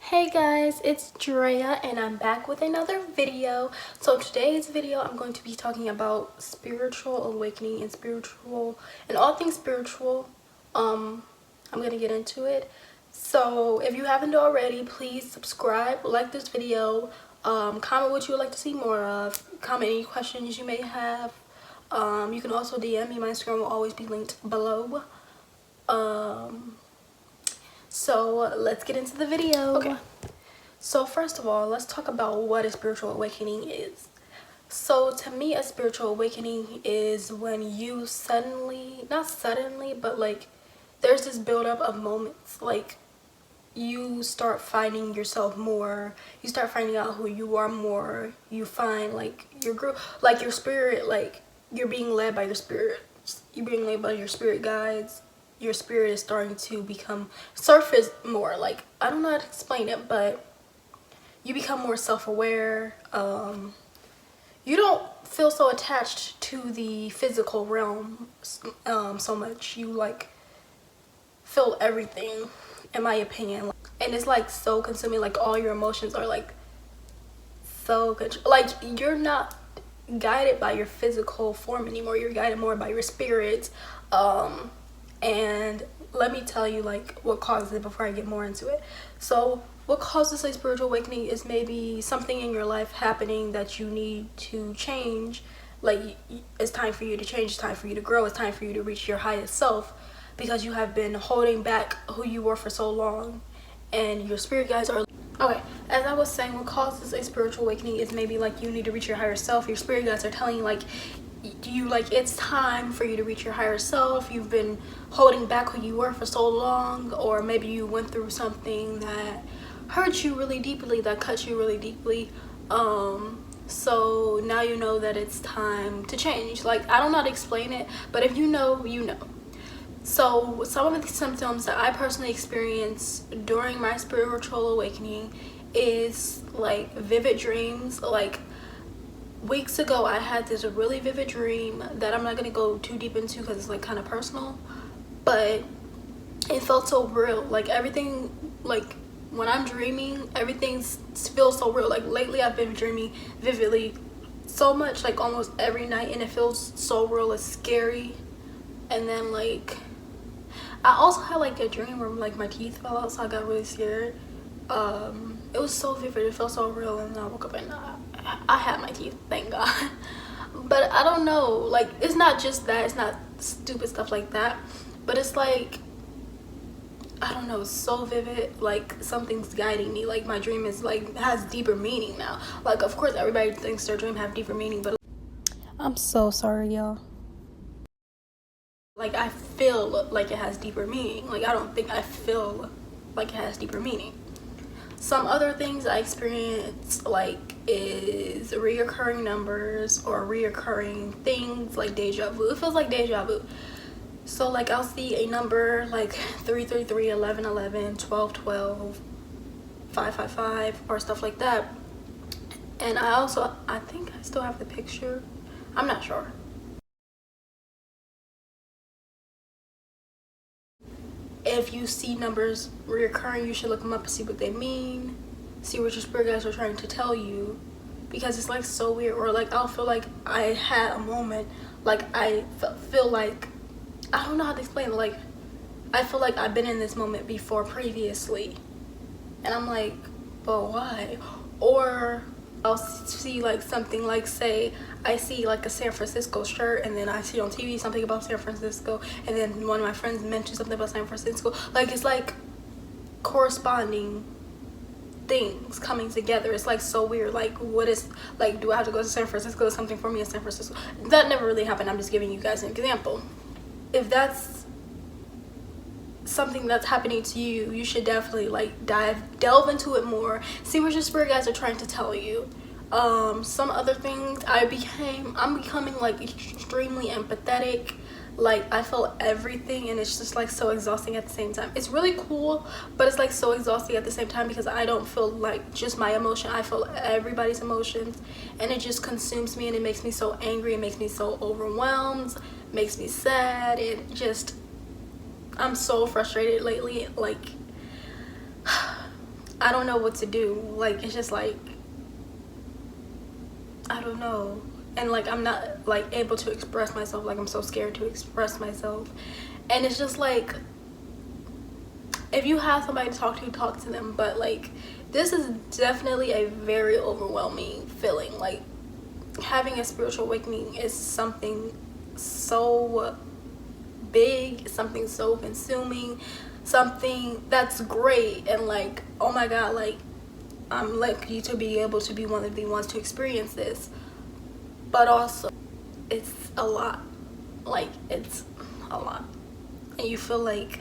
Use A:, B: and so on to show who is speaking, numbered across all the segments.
A: Hey guys, it's Drea and I'm back with another video. So today's video I'm going to be talking about spiritual awakening and all things spiritual. I'm gonna get into it. So if you haven't already, please subscribe, like this video, comment what you would like to see more of, comment any questions you may have. You can also DM me. My Instagram will always be linked below. So let's get into the video. Okay. So first of all, let's talk about what a spiritual awakening is. So to me, a spiritual awakening is when you not suddenly, but like there's this buildup of moments. Like you start finding yourself more. You start finding out who you are more. You find like your group, like your spirit, like you're being led by your spirit. You're being led by your spirit guides. Your spirit is starting to become surface more. Like I don't know how to explain it, but you become more self-aware. You don't feel so attached to the physical realm so much. You like feel everything, in my opinion, and it's like so consuming. Like all your emotions are like so good. Like you're not guided by your physical form anymore. You're guided more by your spirit. And let me tell you like what causes it before I get more into it. So what causes a spiritual awakening is maybe something in your life happening that you need to change. Like it's time for you to change, it's time for you to grow, it's time for you to reach your highest self, because you have been holding back who you were for so long, and your spirit guides are okay. As I was saying, what causes a spiritual awakening is maybe like you need to reach your higher self. Your spirit guides are telling you like it's time for you to reach your higher self. You've been holding back who you were for so long, or maybe you went through something that hurt you really deeply, that cut you really deeply. So now you know that it's time to change. Like I don't know how to explain it, but if you know, you know. So some of the symptoms that I personally experienced during my spiritual awakening is like vivid dreams. Like weeks ago I had this really vivid dream that I'm not gonna go too deep into because it's like kind of personal, but it felt so real. Like everything, like when I'm dreaming, everything feels so real. Like lately I've been dreaming vividly so much, like almost every night, and it feels so real. It's scary. And then like I also had like a dream where like my teeth fell out, so I got really scared. It was so vivid, it felt so real, and then I woke up and I had my teeth, thank God. But I don't know, like it's not just that, it's not stupid stuff like that, but it's like I don't know, it's so vivid. Like something's guiding me. Like my dream is like has deeper meaning now. Like of course everybody thinks their dream have deeper meaning, but I'm so sorry, y'all. Like I feel like it has deeper meaning. Like I feel like it has deeper meaning. Some other things I experience like is reoccurring numbers or reoccurring things, like deja vu. It feels like deja vu. So like I'll see a number like 333, 1111, 1212, 555 or stuff like that. And I think I still have the picture. I'm not sure. If you see numbers reoccurring, you should look them up and see what they mean, see what your spirit guides are trying to tell you, because it's like so weird. Or like I'll feel like I had a moment, like I feel like I don't know how to explain it. Like I feel like I've been in this moment before previously, and I'm like, but why? Or I'll see like something, like say I see like a San Francisco shirt, and then I see on TV something about San Francisco, and then one of my friends mentioned something about San Francisco. Like it's like corresponding things coming together. It's like so weird. Like what is, like, do I have to go to San Francisco? Is something for me in San Francisco? That never really happened. I'm just giving you guys an example. If that's something that's happening to you, you should definitely like delve into it more, see what your spirit guides are trying to tell you. Some other things, I'm becoming like extremely empathetic. Like I feel everything, and it's just like so exhausting at the same time. It's really cool, but it's like so exhausting at the same time, because I don't feel like just my emotion, I feel everybody's emotions, and it just consumes me, and it makes me so angry, it makes me so overwhelmed, makes me sad. It just, I'm so frustrated lately. Like I don't know what to do. Like, it's just like, I don't know. And like, I'm not like able to express myself. Like, I'm so scared to express myself. And it's just like, if you have somebody to talk to them. But like, this is definitely a very overwhelming feeling. Like, having a spiritual awakening is something so big, something so consuming, something that's great. And like, oh my god, like, I'm lucky to be able to be one of the ones to experience this. But also, it's a lot. Like, it's a lot. And you feel like,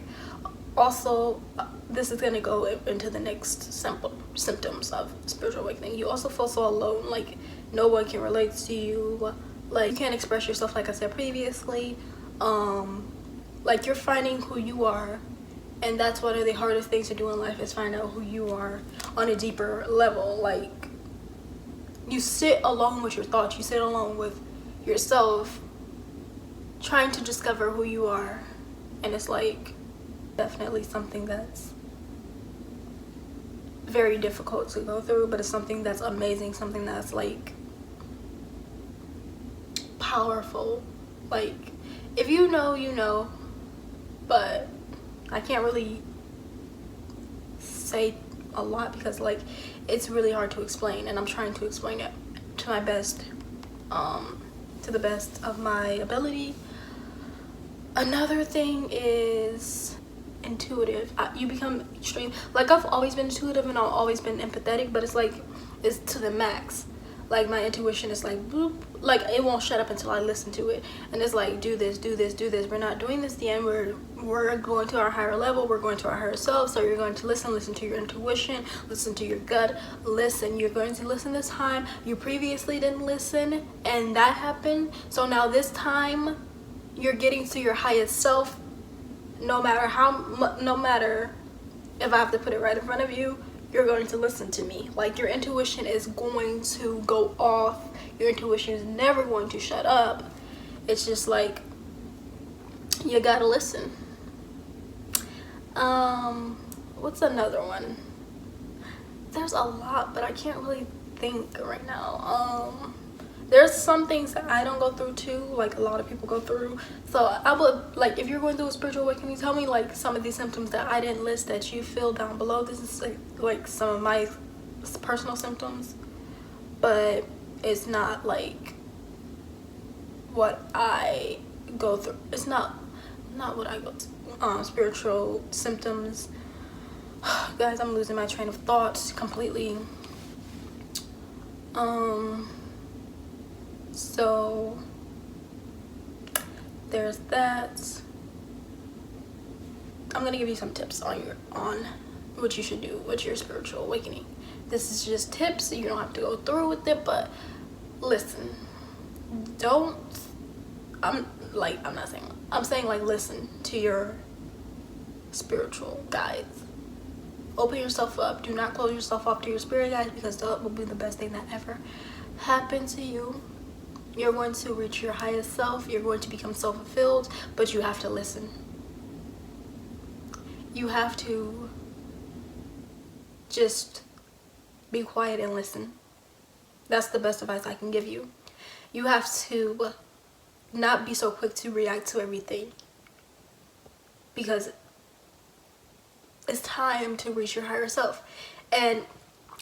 A: also, this is gonna go into the next symptoms of spiritual awakening. You also feel so alone. Like, no one can relate to you. Like, you can't express yourself, like I said previously. Like, you're finding who you are, and that's one of the hardest things to do in life, is find out who you are on a deeper level. Like, you sit alone with your thoughts, you sit alone with yourself, trying to discover who you are. And it's like, definitely something that's very difficult to go through, but it's something that's amazing, something that's like powerful. Like, if you know, you know. But I can't really say a lot because like, it's really hard to explain, and I'm trying to explain it to my best, to the best of my ability. Another thing is intuitive. You become extreme. Like, I've always been intuitive and I've always been empathetic, but it's like, it's to the max. Like, my intuition is like boop, like it won't shut up until I listen to it. And it's like, do this, do this, do this. We're not doing this the end. We're going to our higher level, we're going to our higher self. So you're going to listen to your intuition, listen to your gut, listen. You're going to listen this time. You previously didn't listen, and that happened. So now this time you're getting to your highest self. No matter if I have to put it right in front of you, you're going to listen to me. Like, your intuition is going to go off. Your intuition is never going to shut up. It's just like, you gotta listen. What's another one? There's a lot, but I can't really think right now. There's some things that I don't go through too, like a lot of people go through. So I would, like, if you're going through a spiritual awakening, tell me like some of these symptoms that I didn't list that you feel down below. This is like some of my personal symptoms, but it's not like what I go through. It's not what I go through. Spiritual symptoms. Guys, I'm losing my train of thought completely. So there's that. I'm gonna give you some tips on what you should do with your spiritual awakening. This is just tips, so you don't have to go through with it, but listen. I'm saying like, listen to your spiritual guides. Open yourself up. Do not close yourself off to your spirit guides, because that will be the best thing that ever happened to you. You're going to reach your highest self. You're going to become self-fulfilled, but you have to listen. You have to just be quiet and listen. That's the best advice I can give you. You have to not be so quick to react to everything, because it's time to reach your higher self. And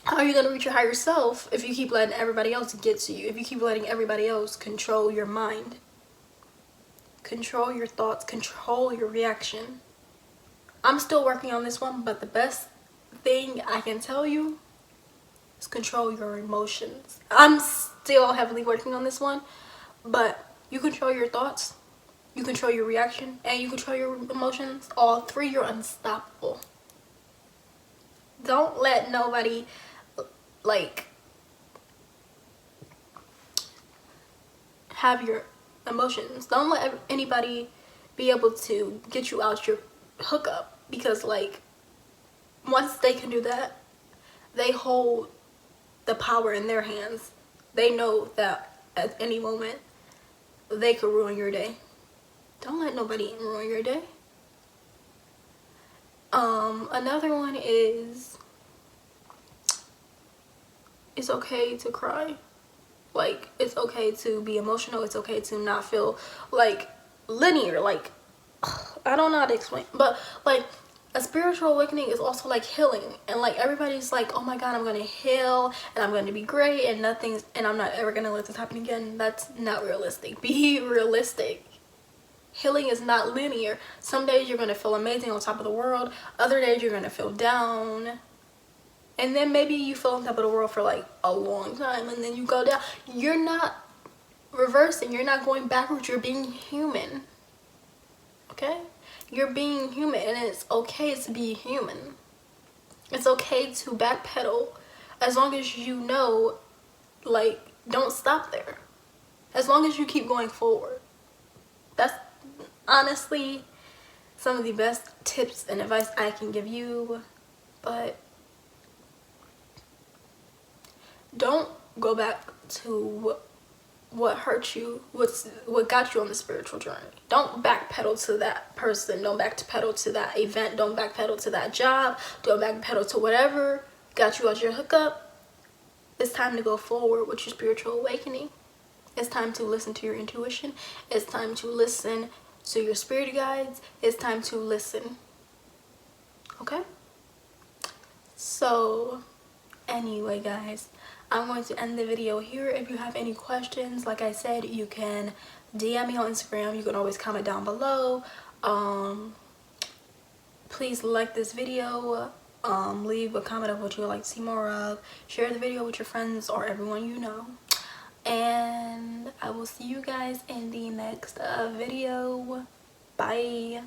A: how are you going to reach your higher self if you keep letting everybody else get to you? If you keep letting everybody else control your mind, control your thoughts, control your reaction. I'm still working on this one, but the best thing I can tell you is control your emotions. I'm still heavily working on this one, but you control your thoughts, you control your reaction, and you control your emotions. All three, you're unstoppable. Don't let nobody like have your emotions. Don't let anybody be able to get you out your hookup, because like, once they can do that, they hold the power in their hands. They know that at any moment they could ruin your day. Don't let nobody ruin your day. Another one is it's okay to cry. Like, it's okay to be emotional. It's okay to not feel like linear. Like, I don't know how to explain, but like a spiritual awakening is also like healing. And like everybody's like, oh my god, I'm gonna heal and I'm gonna be great and I'm not ever gonna let this happen again. That's not realistic. Be realistic. Healing is not linear. Some days you're gonna feel amazing on top of the world, other days you're gonna feel down, and then maybe you feel on top of the world for like a long time and then you go down. You're not reversing, you're not going backwards, you're being human. Okay? You're being human, and it's okay to be human. It's okay to backpedal as long as you know, like, don't stop there. As long as you keep going forward. That's honestly some of the best tips and advice I can give you. But don't go back to what hurt you, what got you on the spiritual journey. Don't backpedal to that person. Don't backpedal to that event. Don't backpedal to that job. Don't backpedal to whatever got you out your hookup. It's time to go forward with your spiritual awakening. It's time to listen to your intuition. It's time to listen to your spirit guides. It's time to listen. Okay? So, anyway, guys, I'm going to end the video here. If you have any questions, like I said, you can DM me on Instagram. You can always comment down below. Please like this video. Leave a comment of what you would like to see more of. Share the video with your friends or everyone you know. And I will see you guys in the next video. Bye.